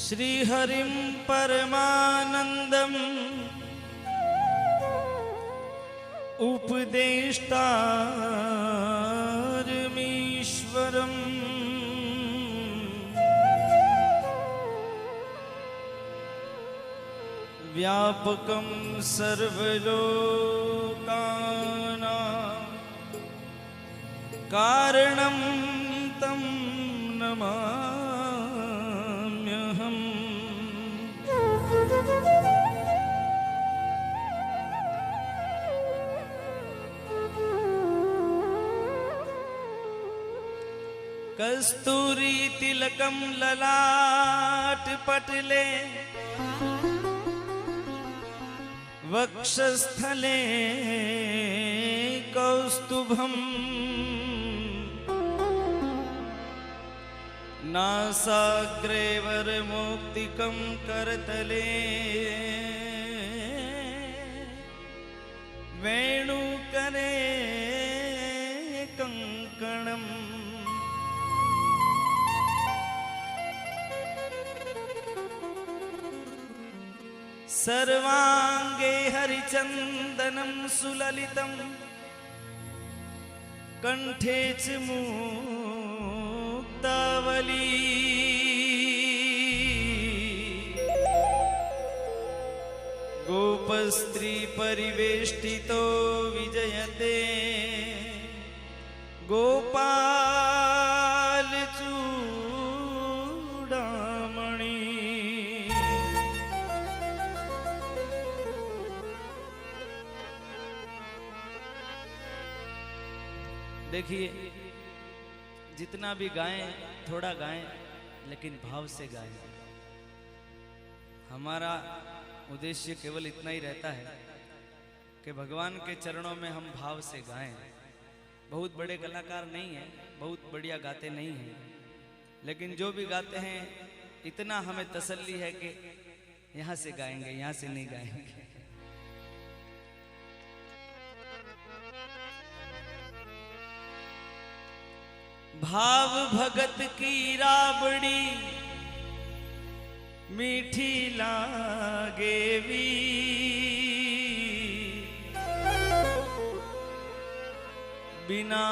श्रीहरिं परमानंदम उपदेष्टारमीश्वरम् व्यापकं सर्वलोकानां कारणं तं नमाम्यहम्। कस्तूरी तिलकं ललाट पटले वक्षस्थले कौस्तुभम् नासाग्रे वरमौक्तिकं करतले वेणुकरे कंकणम् सर्वांगे हरिचंदनं सुललितं कंठे च मुक्तावली गोपस्त्री परिवेष्टितो विजयते गोपाल चूड़ामणि। देखिए, जितना भी गाएं थोड़ा गाएं लेकिन भाव से गाएं। हमारा उद्देश्य केवल इतना ही रहता है कि भगवान के चरणों में हम भाव से गाएं। बहुत बड़े कलाकार नहीं हैं, बहुत बढ़िया गाते नहीं हैं, लेकिन जो भी गाते हैं इतना हमें तसल्ली है कि यहाँ से गाएंगे, यहाँ से नहीं गाएंगे। भाव भगत की राबड़ी मीठी लागेवी बिना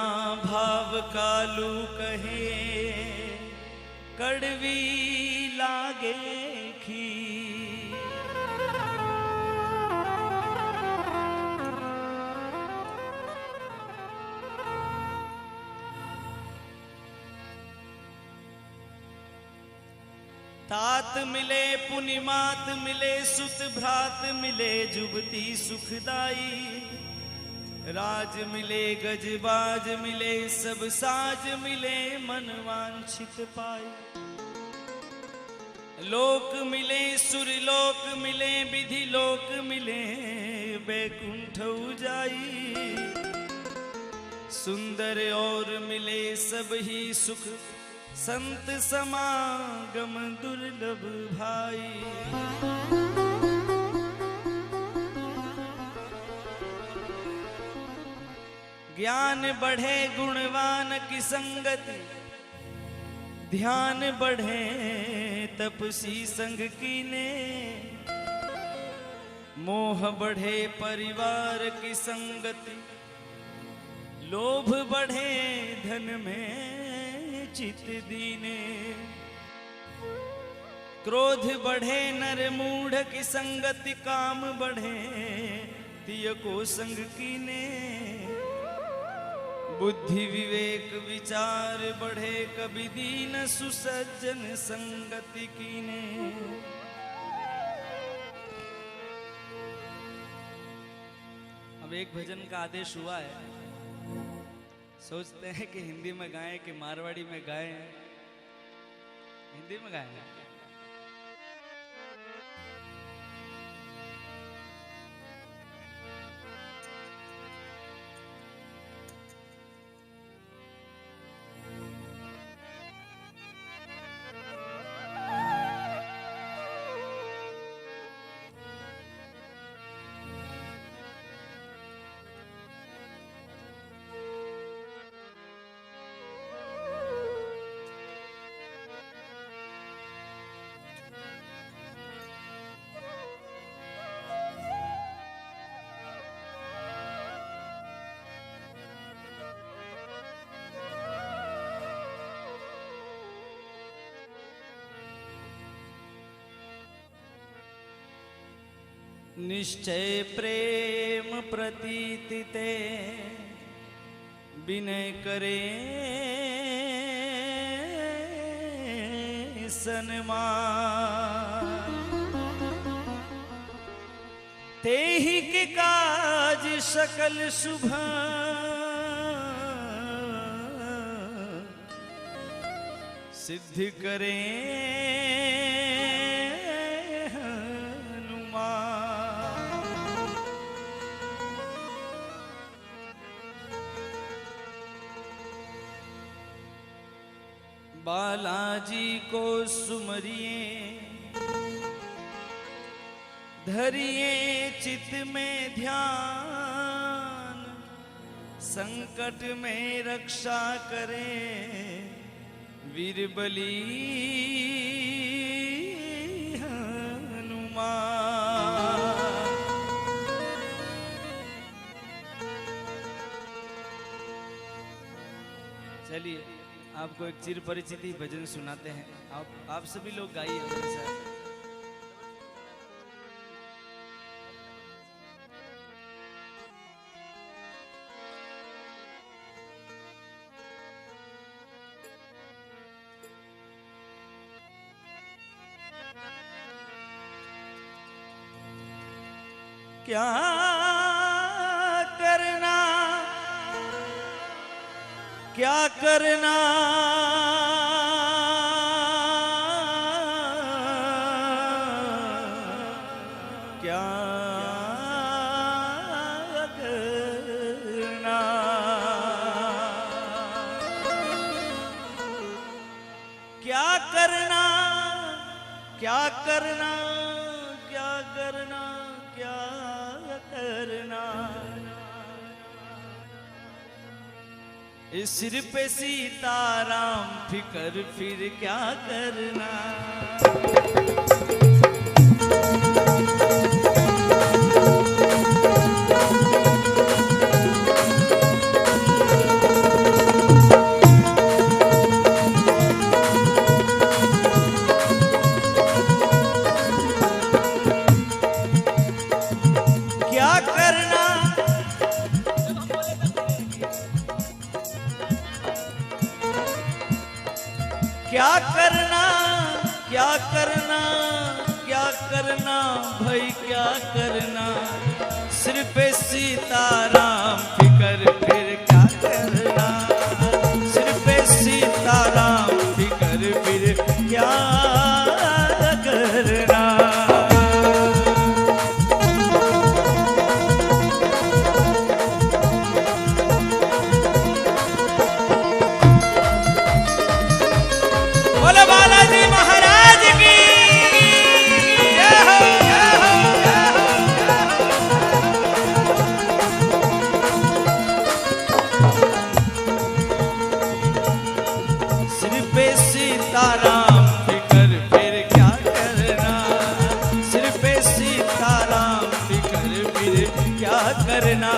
भाव कालू कहे कड़वी लागे खी। तात मिले पुनिमात मिले सुत भ्रात मिले जुबती सुखदाई राज मिले गजबाज मिले सब साज मिले मन वांछित पाए। लोक मिले सुरलोक मिले विधि लोक मिले बैकुंठ जाई सुंदर और मिले सब ही सुख संत समागम दुर्लभ भाई। ज्ञान बढ़े गुणवान की संगति ध्यान बढ़े तपसी संग कीने मोह बढ़े परिवार की संगति लोभ बढ़े धन में चित दीने क्रोध बढ़े नर मूढ़ की संगति काम बढ़े तिय को संग कीने बुद्धि विवेक विचार बढ़े कभी दीन सुसज्जन संगति कीने। अब एक भजन का आदेश हुआ है, सोचते हैं कि हिंदी में गाएं कि मारवाड़ी में गाएं। हिंदी में गाएं। निश्चय प्रेम प्रतीति ते विनय करे सन्मान। तेहि के काज सकल शुभ सिद्ध करें बालाजी को सुमरिए धरिए चित में ध्यान, संकट में रक्षा करे वीरबली हनुमान। चलिए आपको एक चिर परिचिति भजन सुनाते हैं। आप सभी लोग गाइए मेरे साथ। क्या करना क्या करना क्या करना क्या करना क्या करना क्या करना क्या करना। इस सिर पे सीताराम फिकर फिर क्या करना। क्या करना क्या करना क्या करना भाई क्या करना। सिर पे सीताराम फिकर फिर क्या करना। सिर पे सीताराम फिकर फिर क्या करना। बोलो बालाजी महाराज की जय हो जय हो जय हो। सिर पे सीताराम फिकर फिर क्या करना। सिर पे सीताराम फिकर फिर क्या करना।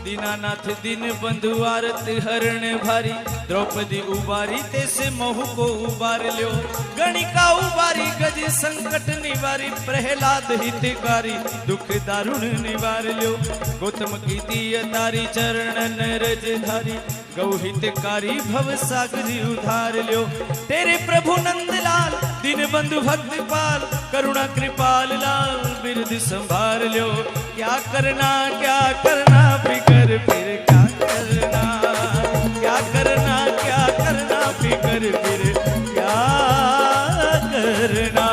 दीनानाथ दिन बंधु आरत हरण भारी। द्रौपदी उबारी तेसे महु को उबार ल्यो। गणिका उबारी गज संकट निवारी। प्रहलाद हितकारी दुख दारुण निवार ल्यो। गौतम की दिय तारी चरणन रज धारी। गौ हितकारी भव सागरी उधार ल्यो। तेरे प्रभु नंदलाल दीन बंधु भक्त पाल। करुणा कृपाल लाल बिरद संभार ल्यो। क्या करना फिकर फिर क्या करना। क्या करना फिकर फिर क्या करना।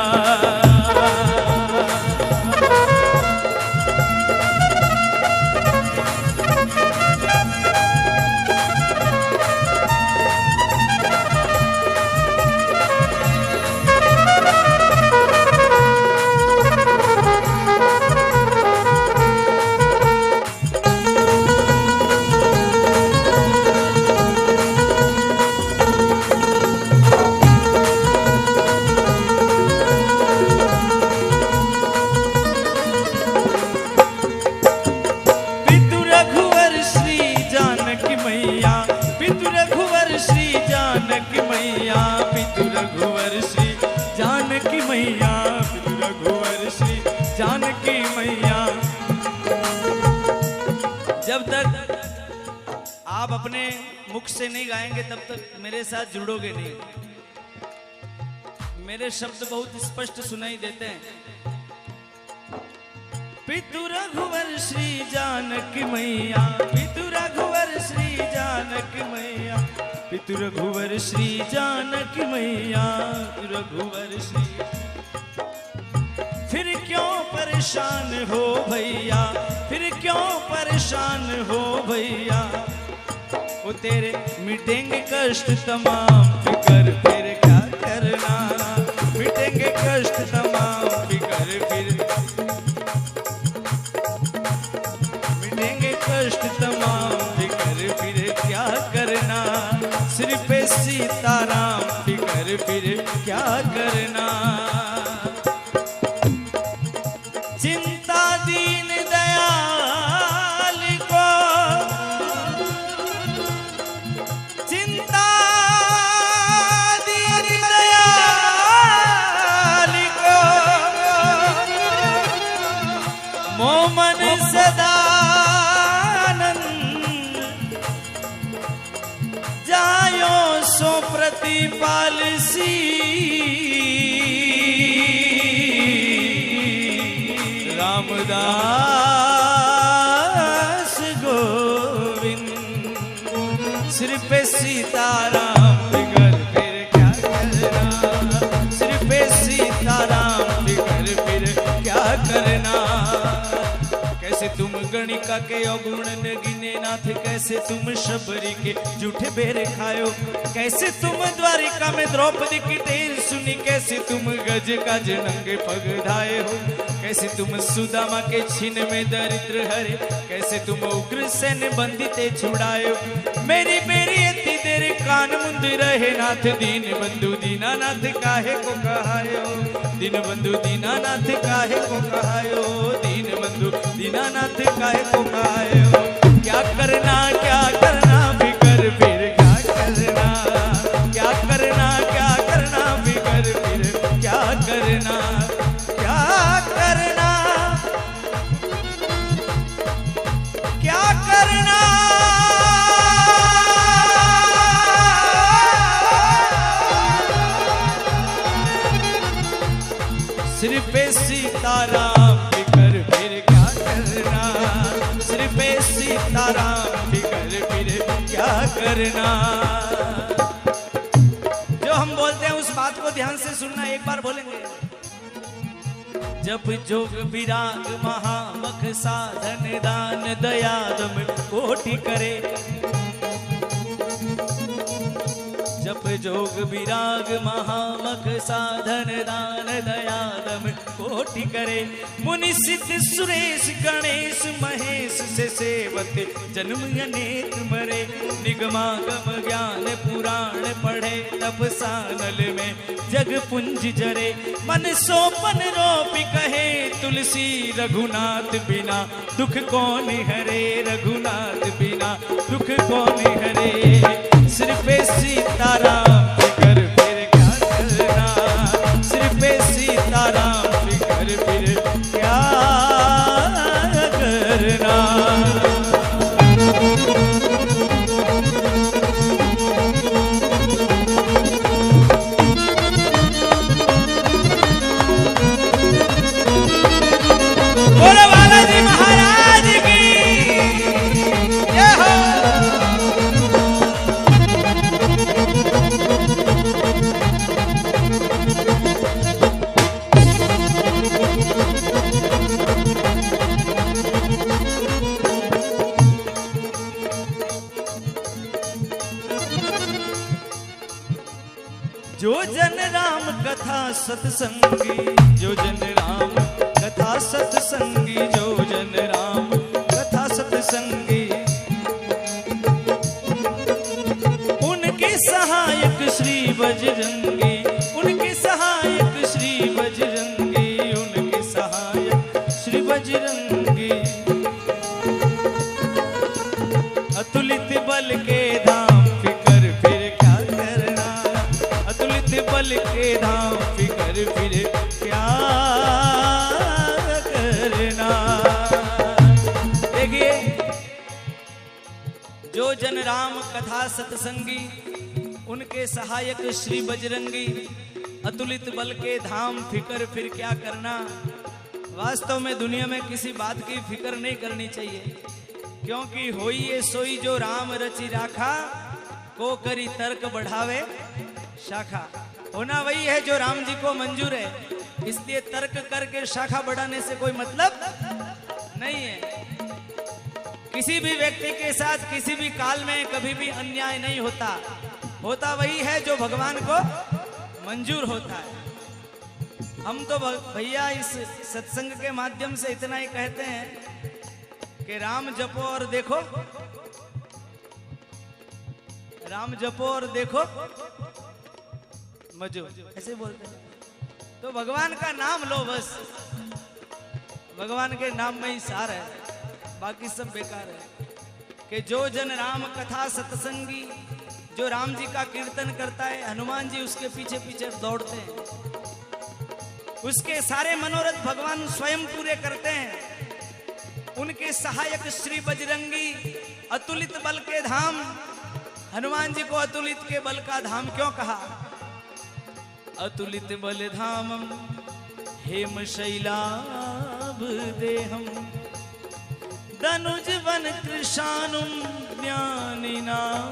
पितु रघुवर श्री जानकी मैया। पितु रघुवर श्री अपने मुख से नहीं गाएंगे तब तक मेरे साथ जुड़ोगे नहीं। मेरे शब्द बहुत स्पष्ट सुनाई देते हैं। पितु रघुवर श्री जानकी मैया, पितु रघुवर श्री जानकी मैया, पितु रघुवर श्री जानकी मैया, रघुवर श्री। फिर क्यों परेशान हो भैया, फिर क्यों परेशान हो भैया, वो तेरे मिटेंगे कष्ट तमाम, फिकर फिर क्या करना, मिटेंगे कष्ट तमाम, फिकर फिर मिटेंगे कष्ट तमाम, फिकर फिर क्या करना, सिर पे सीताराम, फिकर फिर क्या करना। चिंता दीन दयाल को, चिंता दीन दयाल को, मोमन सदानंद, जायो सो प्रतिपाल सी, रामदास गोविंद, सिर पे सीताराम, फिकर फिर क्या करना, सिर पे सीताराम, फिकर फिर क्या करना। कैसे तुम गणिका के अवगुण न गिने नाथ, कैसे तुम शबरी के झूठे बेरे खायो, कैसे तुम द्वारिका में द्रौपदी की ढेर सुनी, कैसे तुम गज गज नंगे पग धाये हो, कैसे तुम सुदामा के छीन में दरिद्र हरे, कैसे तुम उग्र सेन बंदिते छुड़ायो, मेरी मेरी अति तेरे कान मुंद रहे नाथ, दीन बंधु दीनानाथ काहे को कहायो, दीन बंधु दीनानाथ काहे को कहायो, दीन बंधु दीनानाथ काहे को कहायो। क्या करना फिकर फिर क्या करना, क्या करना फिकर फिर क्या करना, क्या करना, क्या करना। सिर पे सीताराम, फिकर फिर क्या करना, सिर पे सीताराम, फिकर फिर क्या करना। जो हम बोलते हैं उस बात को ध्यान से सुनना, एक बार बोलेंगे। जप जोग विराग महामख साधन दान दयादम कोटि करे, जप जोग विराग महामख साधन दान दयादम कोटि करे, मुनि सिद्ध सुरेश गणेश महेश से सेवत जन्म अनेक मरे, निगमागम ज्ञान पुराण पढ़े तपसानल में जग पुंज जरे, मन सोपन रोपी कहे तुलसी रघुनाथ बिना दुख कौन हरे, रघुनाथ बिना दुख कौन हरे। सिर पे सीताराम, फिकर फिर क्या करना, सिर पे सीताराम, फिकर फिर क्या करना। बोलो बालाजी महाराज की जय हो। जो जन राम कथा सत्संगी, जो जन राम कथा सत्संगी, जो जन राम कथा सत्संगी, उनके सहायक श्री बजरंगी, उनके सहायक श्री बजरंगी, उनके सहायक श्री बजरंगी। अतुलित बल के धाम, फिकर फिर क्या करना, अतुलित बल के धाम, फिकर फिर क्या करना। देखिए, जो जन राम कथा सतसंगी, उनके सहायक श्री बजरंगी। अतुलित बल के धाम, फिकर फिर क्या करना। वास्तव में दुनिया में किसी बात की फिक्र नहीं करनी चाहिए, क्योंकि होई ये सोई जो राम रचि राखा, को करी तर्क बढ़ावे शाखा। होना वही है जो राम जी को मंजूर है, इसलिए तर्क करके शाखा बढ़ाने से कोई मतलब नहीं है। किसी भी व्यक्ति के साथ किसी भी काल में कभी भी अन्याय नहीं होता, होता वही है जो भगवान को मंजूर होता है। हम तो भैया इस सत्संग के माध्यम से इतना ही कहते हैं कि राम जपो और देखो, राम जपो और देखो मजो, ऐसे बोलते हैं। तो भगवान का नाम लो बस, भगवान के नाम में ही सार है, बाकी सब बेकार है। कि जो जन राम कथा सत्संगी, जो राम जी का कीर्तन करता है, हनुमान जी उसके पीछे पीछे दौड़ते हैं, उसके सारे मनोरथ भगवान स्वयं पूरे करते हैं। उनके सहायक श्री बजरंगी, अतुलित बल के धाम। हनुमान जी को अतुलित के बल का धाम क्यों कहा? अतुलित बल धामम हेम शैलाभ देहम, धनुज वन कृशानुम ज्ञानिनाग्रगण्यम,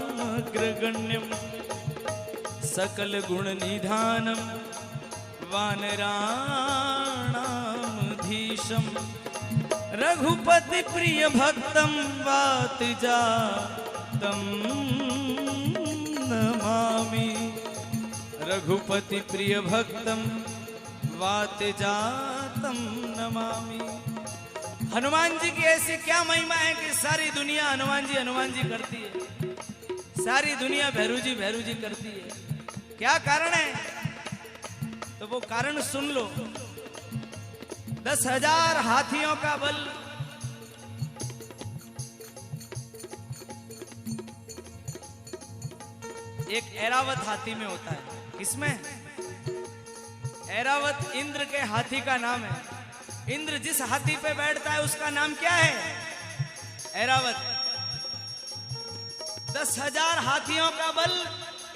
सकल गुण निधानम वानराणामधीशम, रघुपति प्रिय भक्तम वात जातम नमामि, रघुपति प्रिय भक्तम वात जातम नमामि। हनुमान जी की ऐसी क्या महिमा है कि सारी दुनिया हनुमान जी करती है, सारी दुनिया भैरू जी करती है। क्या कारण है? तो वो कारण सुन लो। 10,000 हाथियों का बल, एक ऐरावत हाथी में होता है। किसमें? ऐरावत इंद्र के हाथी का नाम है। इंद्र जिस हाथी पे बैठता है उसका नाम क्या है? ऐरावत। 10,000 हाथियों का बल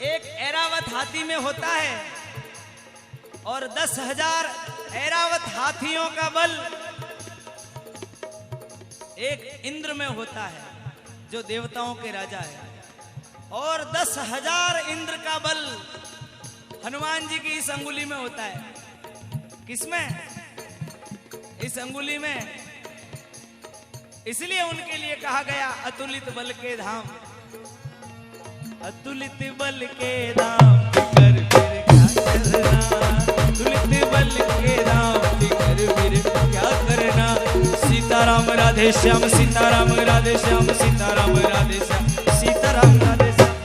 एक ऐरावत हाथी में होता है, और 10,000 ऐरावत हाथियों का बल एक इंद्र में होता है, जो देवताओं के राजा है। और 10,000 इंद्र का बल हनुमान जी की इस अंगुली में होता है। किसमें? इस अंगुली में। इसलिए उनके लिए कहा गया अतुलित बल के धाम। अतुलित बल के धाम कर फिर क्या करना, अतुलित बल के धाम कर फिर क्या करना। सीताराम राधे श्याम, सीताराम राधे श्याम, सीताराम राधे श्याम, सीताराम राधे श्याम।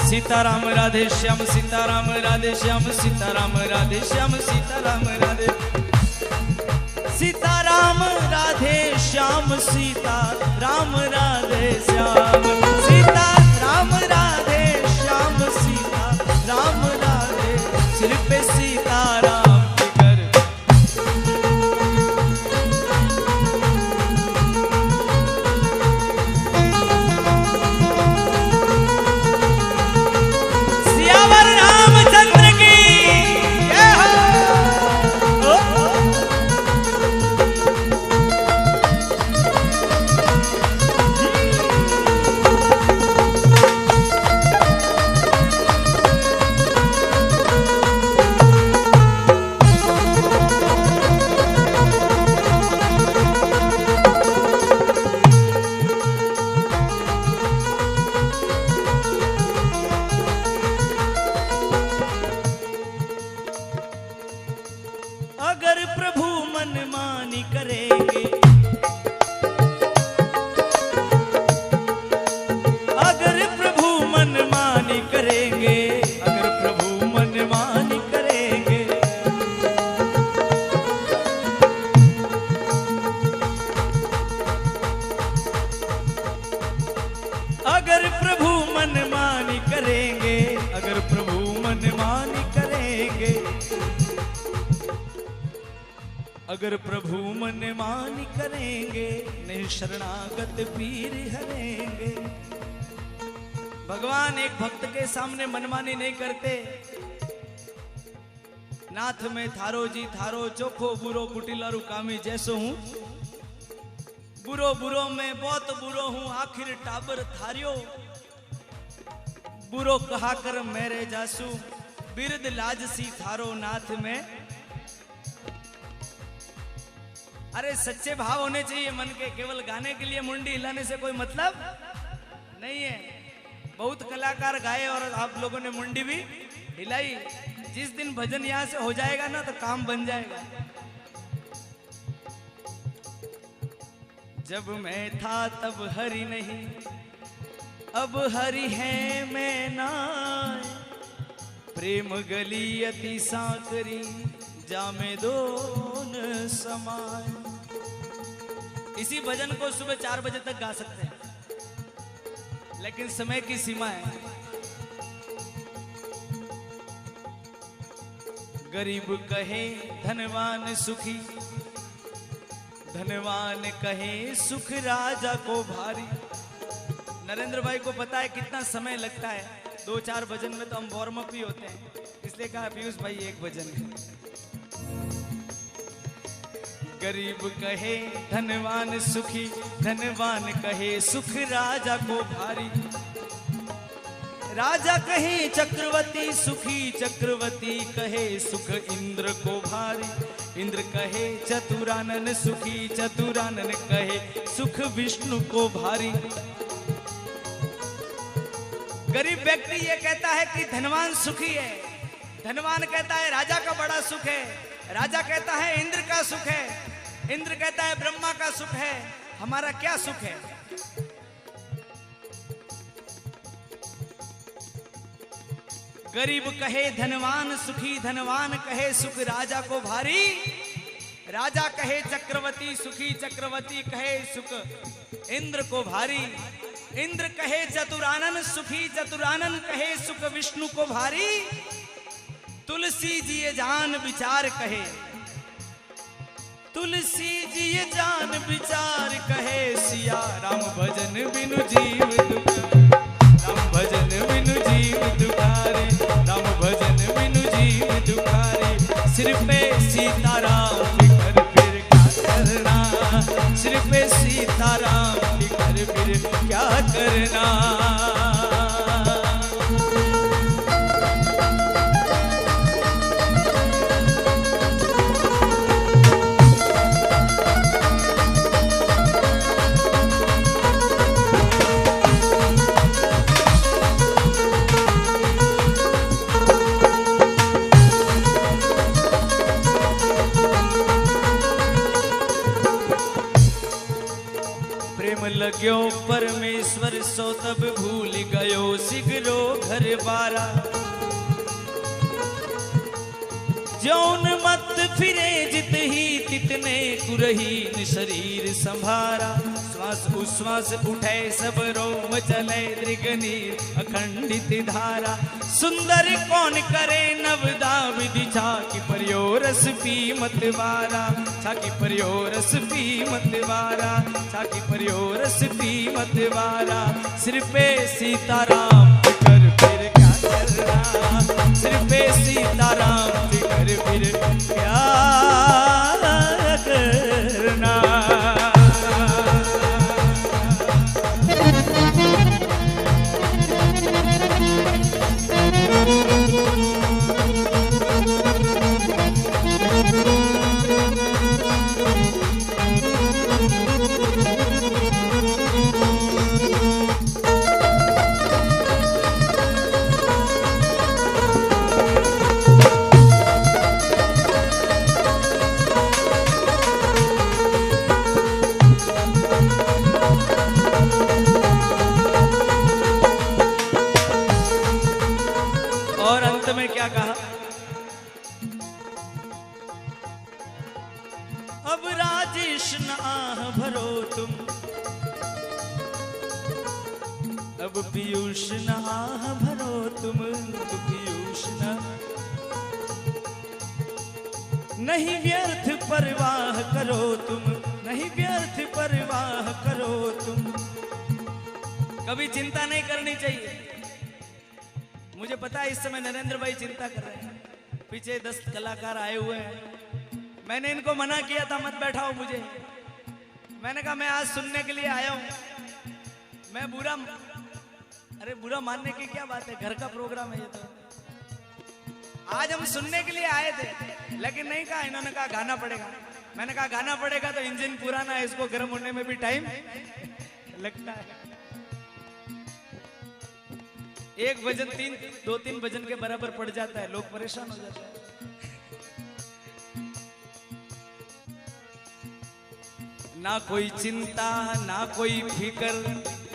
सीताराम राधे श्याम, सीताराम राधे श्याम, सीताराम राधे श्याम, सीताराम राधे, सीताराम राधे श्याम, सीताराम राधे श्याम, सीताराम राधे श्याम, सीताराम राधे। सिर पे सीताराम की कर, अगर प्रभु मन मानी करेंगे, नहीं शरणागत पीर हरेंगे। भगवान एक भक्त के सामने मनमानी नहीं करते। नाथ में थारो जी थारो, चोखो बुरो कुटिलारू कामी जैसो हूं। बुरो बुरो में बहुत बुरो हूं, आखिर टाबर थारियो। बुरो कहा कर मेरे जासू, बिरद लाजसी थारो नाथ में। अरे सच्चे भाव होने चाहिए मन के, केवल गाने के लिए मुंडी हिलाने से कोई मतलब नहीं है। बहुत कलाकार गाए और आप लोगों ने मुंडी भी हिलाई। जिस दिन भजन यहां से हो जाएगा ना तो काम बन जाएगा। जब मैं था तब हरि नहीं, अब हरि है मैं नाय। प्रेम गली अति सांकरी, जामे दोन समाय। इसी भजन को सुबह 4 बजे तक गा सकते हैं, लेकिन समय की सीमा है। गरीब कहे धनवान सुखी, धनवान कहे सुख राजा को भारी। नरेंद्र भाई को पता है कितना समय लगता है। 2-4 भजन में तो हम वार्म अप ही होते हैं, इसलिए कहा पीयूष भाई एक भजन है। गरीब कहे धनवान सुखी, धनवान कहे सुख राजा को भारी। राजा कहे चक्रवर्ती सुखी, चक्रवर्ती कहे सुख इंद्र को भारी। इंद्र कहे चतुरानन सुखी, चतुरानन कहे सुख विष्णु को भारी। गरीब व्यक्ति ये कहता है कि धनवान सुखी है, धनवान कहता है राजा का बड़ा सुख है, राजा कहता है इंद्र का सुख है, इंद्र कहता है ब्रह्मा का सुख है। हमारा क्या सुख है? गरीब कहे धनवान सुखी, धनवान कहे सुख राजा को भारी। राजा कहे चक्रवर्ती सुखी, चक्रवर्ती कहे सुख इंद्र को भारी। इंद्र कहे चतुरानन सुखी, चतुरानन कहे सुख विष्णु को भारी। तुलसी जी ये जान विचार कहे, तुलसी जी ये जान विचार कहे। सिया राम भजन बिनु जीव दुखारे, राम भजन बिनु जीव दुखारे, राम भजन बिनु जीव दुखारे। सिर पे सीताराम लिखकर फिर क्या करना, सिर पे सीताराम लिखकर फिर क्या करना। लग्यो परमेश्वर सो तब भूल गयो सिगरो घर बारा। जौन मत फिरे जित ही तितने कुरहीन शरीर संभारा। श्वास उश्वास उठे सब रोम चले दृगनीर अखंडित धारा। सुंदर कौन करे नवदा विधि छाकी परियो रस पी मतवारा। छाकी परियो रस पी मतवारा, छाकी परियो रस पी मतवारा। सिर पे सीताराम कर फिर क्या करना, सिर पे सीताराम कर फिर क्या करना। अब राजेश न आह भरो तुम, अब पीयूष न आह भरो तुम। पीयूष नहीं व्यर्थ परवाह करो तुम, नहीं व्यर्थ परवाह करो तुम। कभी चिंता नहीं करनी चाहिए। मुझे पता है इस समय नरेंद्र भाई चिंता कर रहे हैं, पीछे 10 कलाकार आए हुए हैं। मैंने इनको मना किया था मत बैठाओ मुझे, मैंने कहा मैं आज सुनने के लिए आया हूं। मैं बुरा, अरे बुरा मानने की क्या बात है, घर का प्रोग्राम है ये तो। आज हम सुनने के लिए आए थे, लेकिन नहीं कहा, इन्होंने कहा गाना पड़ेगा। मैंने कहा गाना पड़ेगा तो इंजन पुराना है, इसको गर्म होने में भी टाइम लगता है। एक भजन 2-3 भजन के बराबर पड़ जाता है, लोग परेशान हो जाते हैं। ना कोई चिंता ना कोई फिकर,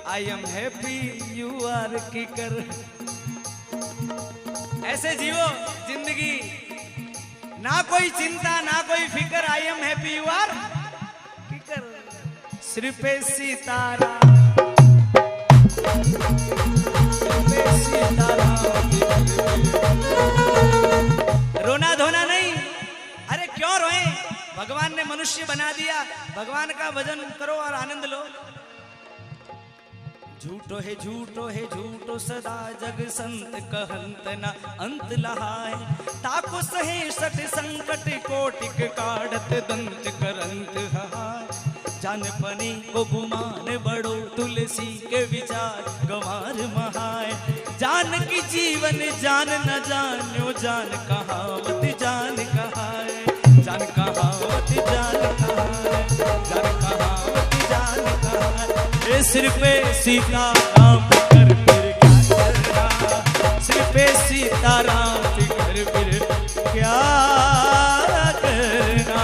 I am happy you are kicker. ऐसे जीवो जिंदगी, ना कोई चिंता ना कोई फिकर, I am happy you are kicker. सिर पे सितारा, रोना धोना नहीं। अरे क्यों रोए, भगवान ने मनुष्य बना दिया, भगवान का भजन करो और आनंद लो। झूठो है झूठो है झूठो सदा जग संत कहंत न अंत लहाय। ताको सहे सठ संकट कोटिक काढ़त दंत करंत हाय। जान पनी को गुमान बड़ो तुलसी के विचार गंवार महाय। जान की जीवन जान न जान्यो जान कहावत जान कहाय। जान कहावत जान कहाय, जान कहावत जान कहाय। सिर पे सीताराम फिकर फिर क्या करना, सिर पे सीताराम फिकर फिर क्या करना।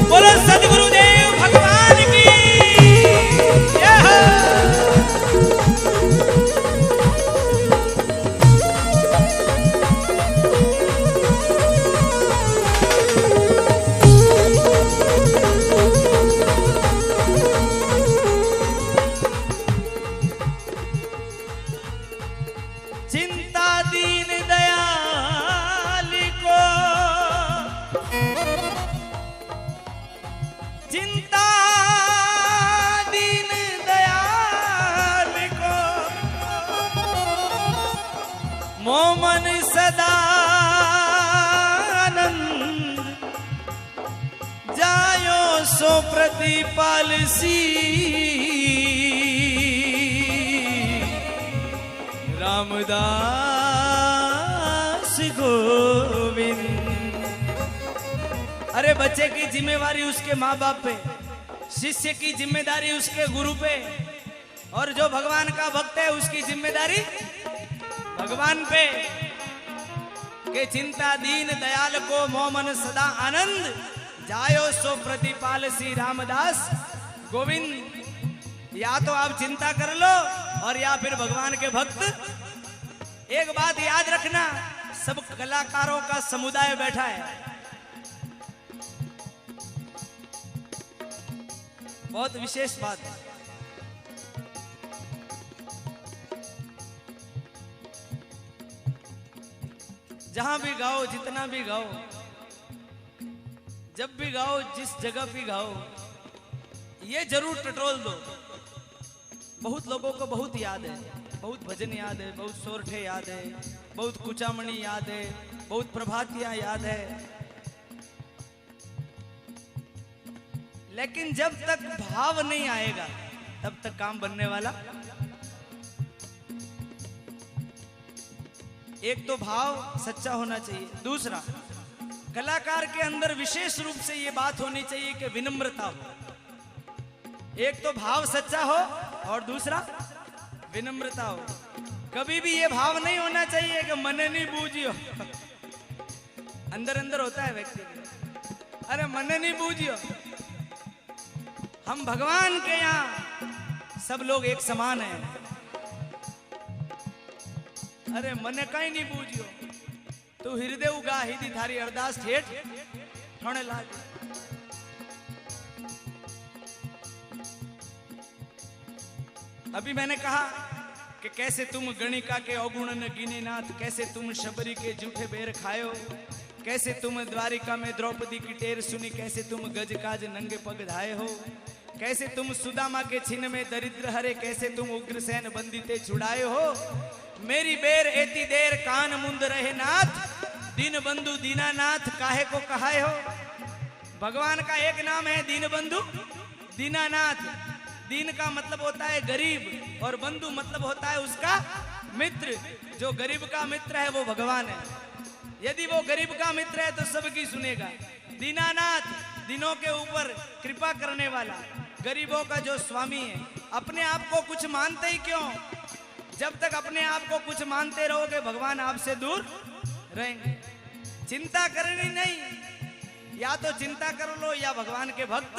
बोलो सद्गुरुदेव भगवान की चिंता दीन दयाल को, चिंता दीन दयाल को, मोमन सदा आनंद जायो सो प्रतिपाल सी। रामदास गोविंद। अरे बच्चे की जिम्मेवारी उसके माँ बाप पे, शिष्य की जिम्मेदारी उसके गुरु पे, और जो भगवान का भक्त है उसकी जिम्मेदारी भगवान पे। के चिंता दीन दयाल को मोमन सदा आनंद जायो सो प्रतिपाल सी। रामदास गोविंद। या तो आप चिंता कर लो और या फिर भगवान के भक्त। एक बात याद रखना, सब कलाकारों का समुदाय बैठा है, बहुत विशेष बात है। जहां भी गाओ, जितना भी गाओ, जब भी गाओ, जिस जगह भी गाओ, ये जरूर टटोल दो। बहुत लोगों को बहुत याद है, बहुत भजन याद है, बहुत सोरठे याद है, बहुत कुचामणी याद है, बहुत प्रभातियां याद है, लेकिन जब तक भाव नहीं आएगा तब तक काम बनने वाला। एक तो भाव सच्चा होना चाहिए, दूसरा कलाकार के अंदर विशेष रूप से ये बात होनी चाहिए कि विनम्रता हो। एक तो भाव सच्चा हो और दूसरा विनम्रता हो। कभी भी ये भाव नहीं होना चाहिए कि मने नहीं बूझियो। अंदर अंदर होता है व्यक्ति, अरे मने नहीं बूझियो। हम भगवान के यहाँ सब लोग एक समान हैं। अरे मने कहीं नहीं बूझियो, तू हृदय उगा ही दी थारी अरदास ठेठ ठोने लाग। अभी मैंने कहा कि कैसे तुम गणिका के अवगुण न गिने नाथ, कैसे तुम शबरी के जूठे बेर खायो, कैसे तुम द्वारिका में द्रौपदी की टेर सुनी, कैसे तुम गजकाज नंगे पग धाये हो, कैसे तुम सुदामा के छिन में दरिद्र हरे, कैसे तुम उग्रसेन बंदिते छुड़ाए हो। मेरी बेर एती देर कान मुंद रहे नाथ, दीन बंधु दीनानाथ काहे को कहाए हो। भगवान का एक नाम है दीन बंधु दीनानाथ। दीन का मतलब होता है गरीब और बंधु मतलब होता है उसका मित्र। जो गरीब का मित्र है वो भगवान है। यदि वो गरीब का मित्र है तो सबकी सुनेगा। दीनानाथ, दिनों के ऊपर कृपा करने वाला, गरीबों का जो स्वामी है। अपने आप को कुछ मानते ही क्यों? जब तक अपने आप को कुछ मानते रहोगे भगवान आपसे दूर रहेंगे। चिंता करनी नहीं, या तो चिंता कर लो या भगवान के भक्त,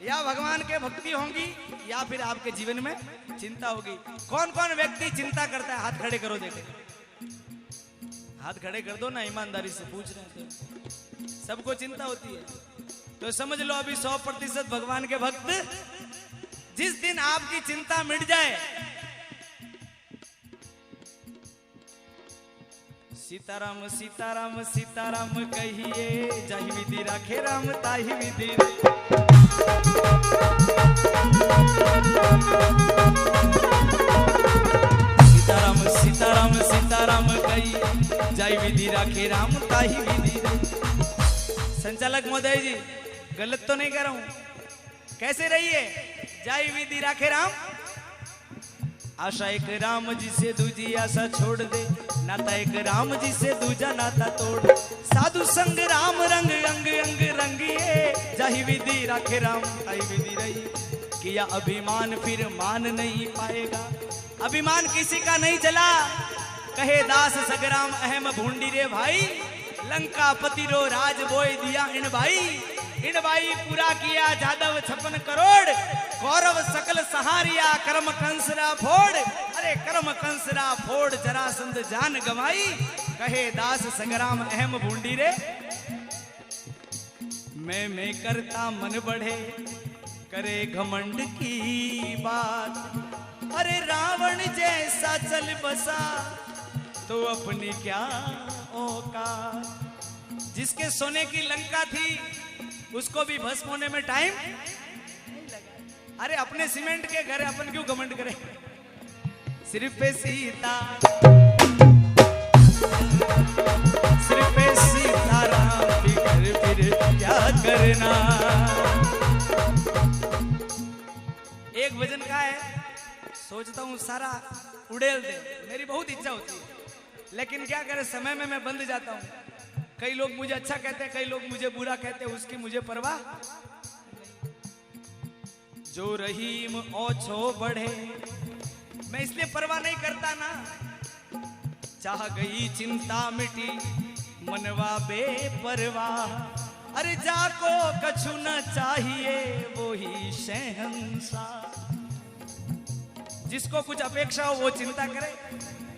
या भगवान के भक्ति होंगी या फिर आपके जीवन में चिंता होगी। कौन कौन व्यक्ति चिंता करता है? हाथ खड़े करो, देखे हाथ खड़े कर दो ना, ईमानदारी से पूछ रहे हैं। सबको चिंता होती है तो समझ लो अभी 100% भगवान के भक्त। जिस दिन आपकी चिंता मिट जाए, सीताराम सीताराम सीताराम कहिए, जाहि विधि राखे राम ताहि विधि। सीताराम सीताराम सीताराम कहिए, जाहि विधि राखे राम ताहि विधि। संचालक महोदय जी, गलत तो नहीं कर रहा हूं? कैसे रहिए? जाहि विधि राखे राम। आशा एक राम जी से दूजी आशा छोड़ दे, नाता एक राम जी से दूजा नाता तोड़। साधु संग राम रंग अंग अंग रंगिए, जाहि विधि राखे राम ताहि विधि रही। किया अभिमान फिर मान नहीं पाएगा, अभिमान किसी का नहीं चला। कहे दास सगराम अहम भूंडी रे भाई, लंका पति रो राज बोए दिया इन भाई। इन भाई पूरा किया जादव 56 करोड़, कौरव सकल सहारिया कर्म कंसरा फोड़। अरे कर्म कंसरा फोड़ जरासंध जान गवाई, कहे दास संग्राम अहम भूंडी रे। मैं करता मन बढ़े, करे घमंड की बात। अरे रावण जैसा चल बसा, तो अपनी क्या औकात। जिसके सोने की लंका थी उसको भी भस्म होने में टाइम नहीं लगा। अरे अपने सीमेंट के घर अपन क्यों घमंड करें? सिर पे सीता, सिर पे सीताराम, फिर क्या करना। एक भजन का है, सोचता हूँ सारा उड़ेल दे, मेरी बहुत इच्छा होती है, लेकिन क्या करे समय में मैं बंद जाता हूँ। कई लोग मुझे अच्छा कहते हैं, कई लोग मुझे बुरा कहते हैं, उसकी मुझे परवाह। जो रहीम ओछो बढ़े, मैं इसलिए परवाह नहीं करता ना। चाह गई चिंता मिटी, मनवा बेपरवाह। अरे जाको कछु न चाहिए, वो ही शहंशाह। जिसको कुछ अपेक्षा हो वो चिंता करे,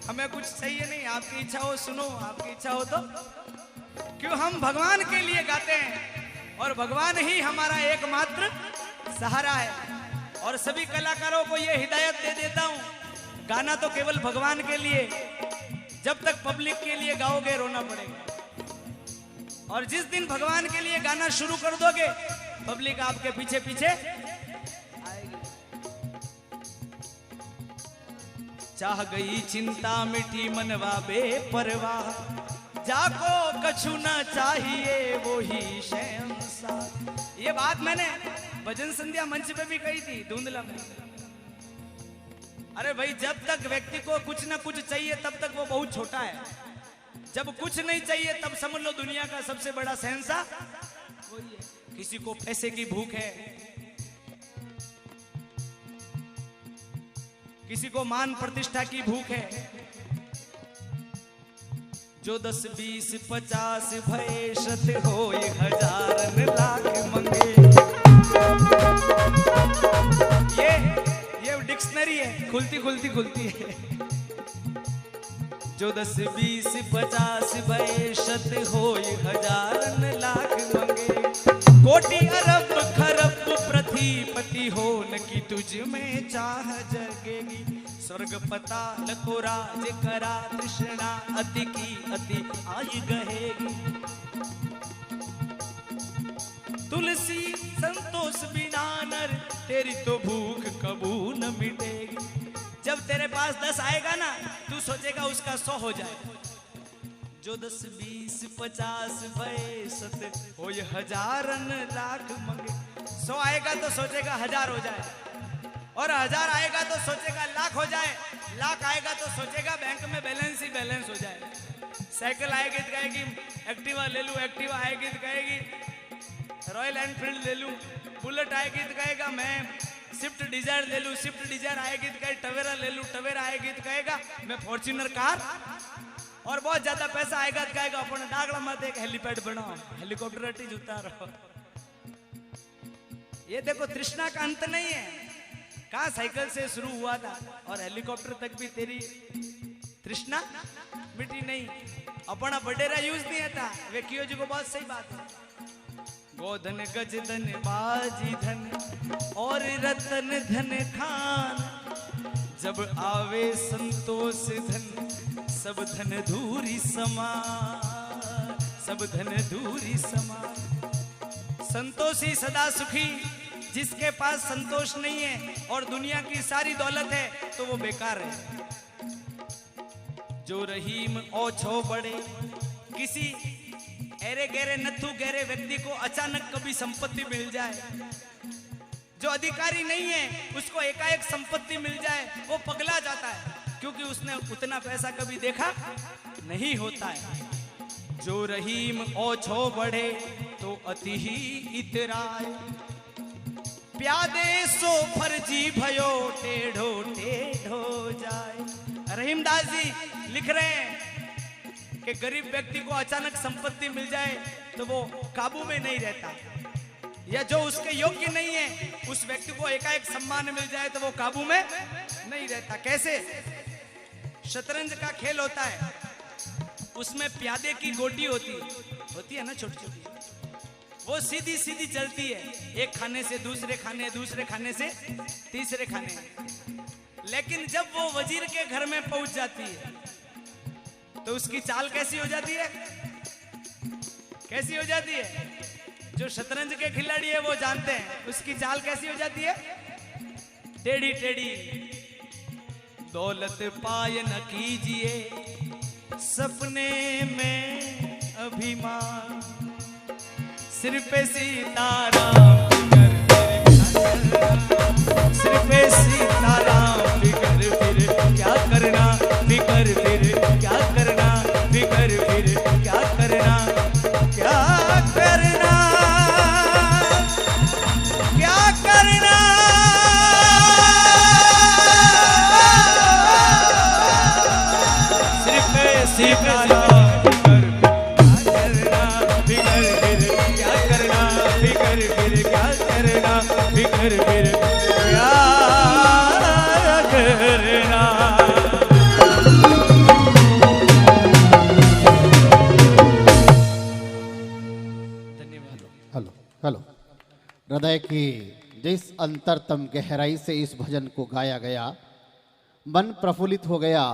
हमें कुछ चाहिए नहीं। आपकी इच्छा हो सुनो, आपकी इच्छा हो तो। क्यों? हम भगवान के लिए गाते हैं और भगवान ही हमारा एकमात्र सहारा है। और सभी कलाकारों को ये हिदायत दे देता हूं, गाना तो केवल भगवान के लिए। जब तक पब्लिक के लिए गाओगे रोना पड़ेगा, और जिस दिन भगवान के लिए गाना शुरू कर दोगे पब्लिक आपके पीछे पीछे आएगी। चाह गई चिंता मिटी, मनवा बेपरवाह। जाको कछु न चाहिए, वो ही शहंशाह। ये बात मैंने भजन संध्या मंच पे भी कही थी, धुंधला में। अरे भाई, जब तक व्यक्ति को कुछ न कुछ चाहिए तब तक वो बहुत छोटा है। जब कुछ नहीं चाहिए तब समझ लो दुनिया का सबसे बड़ा शहंशाह वही है। किसी को पैसे की भूख है, किसी को मान प्रतिष्ठा की भूख है। जो 10 20 50 भय शत हो, 1000 लाख मंगे। ये डिक्शनरी है, खुलती है। जो 10 20 50 भय शत होय हजारन लाख मंगे कोटि अरब खरब पृथ्वीपति हो न की तुझ में चाह जगेगी स्वर्ग पताल को राज करा तृष्णा अति की अति आई गहेगी तुलसी संतोष बिना नर तेरी तो भूख कबू न मिटेगी जब तेरे पास 10 आएगा ना तू सोचेगा उसका 100 हो जाए जो 10 20 50 भय सत हो ये हजारन लाख मंगे 100 आएगा तो सोचेगा 1000 हो जाए और 1000 आएगा तो सोचेगा लाख हो जाए लाख आएगा तो सोचेगा बैंक में बैलेंस ही बैलेंस हो जाए साइकिल आएगी तो कहेगी एक्टिवा ले लूं एक्टिवा आएगी तो कहेगी रॉयल एनफील्ड ले लूं बुलेट आएगी तो कहेगा मैं स्विफ्ट डिजायर ले लूं स्विफ्ट डिजायर आएगी तो कहेगा टवेरा ले लूं टवेरा आएगी तो कहेगा मैं फॉर्च्यूनर कार और बहुत ज्यादा पैसा आएगा तो कहेगा अपन डागड़ा मत एक हेलीपैड बनाओ हेलीकॉप्टर अटीज उतारो ये देखो तृष्णा का अंत नहीं है कहाँ साइकिल से शुरू हुआ था और हेलीकॉप्टर तक भी तेरी तृष्णा मिटी नहीं अपना बडेरा यूज नहीं था वे कियो जी को बहुत सही बात है गोधन गज धन बाजी धन और रतन धन खान जब आवे संतोष धन सब धन धूरी समान सब धन धूरी समान संतोषी सदा सुखी जिसके पास संतोष नहीं है और दुनिया की सारी दौलत है तो वो बेकार है जो रहीम ओछो बड़े किसी ऐरे गहरे नथु गहरे व्यक्ति को अचानक कभी संपत्ति मिल जाए जो अधिकारी नहीं है उसको एकाएक संपत्ति मिल जाए वो पगला जाता है क्योंकि उसने उतना पैसा कभी देखा नहीं होता है जो रहीम ओछो बढ़े तो अति ही इतराए प्यादे सो फर्जी भयो टेढ़ो टेढ़ो जाए रहीमदास जी लिख रहे हैं कि गरीब व्यक्ति को अचानक संपत्ति मिल जाए तो वो काबू में नहीं रहता या जो उसके योग्य नहीं है उस व्यक्ति को एकाएक सम्मान मिल जाए तो वो काबू में नहीं रहता कैसे शतरंज का खेल होता है उसमें प्यादे की गोटी होती है ना छोटी छोटी वो सीधी सीधी चलती है एक खाने से दूसरे खाने से तीसरे खाने लेकिन जब वो वजीर के घर में पहुंच जाती है तो उसकी चाल कैसी हो जाती है जो शतरंज के खिलाड़ी है वो जानते हैं उसकी चाल कैसी हो जाती है टेढ़ी टेढ़ी दौलत पाय न कीजिए सपने में अभिमान सिर पे सीताराम सिर पे सीताराम फिकर फिर क्या करना फिकर फिर क्या करना फिकर फिर क्या करना क्या करना क्या करना सिर पे सीताराम फिकर फिर क्या करना फिकर फिर क्या करना फिकर फिर क्या करना हेलो हृदय की जिस अंतरतम गहराई से इस भजन को गाया गया मन प्रफुल्लित हो गया।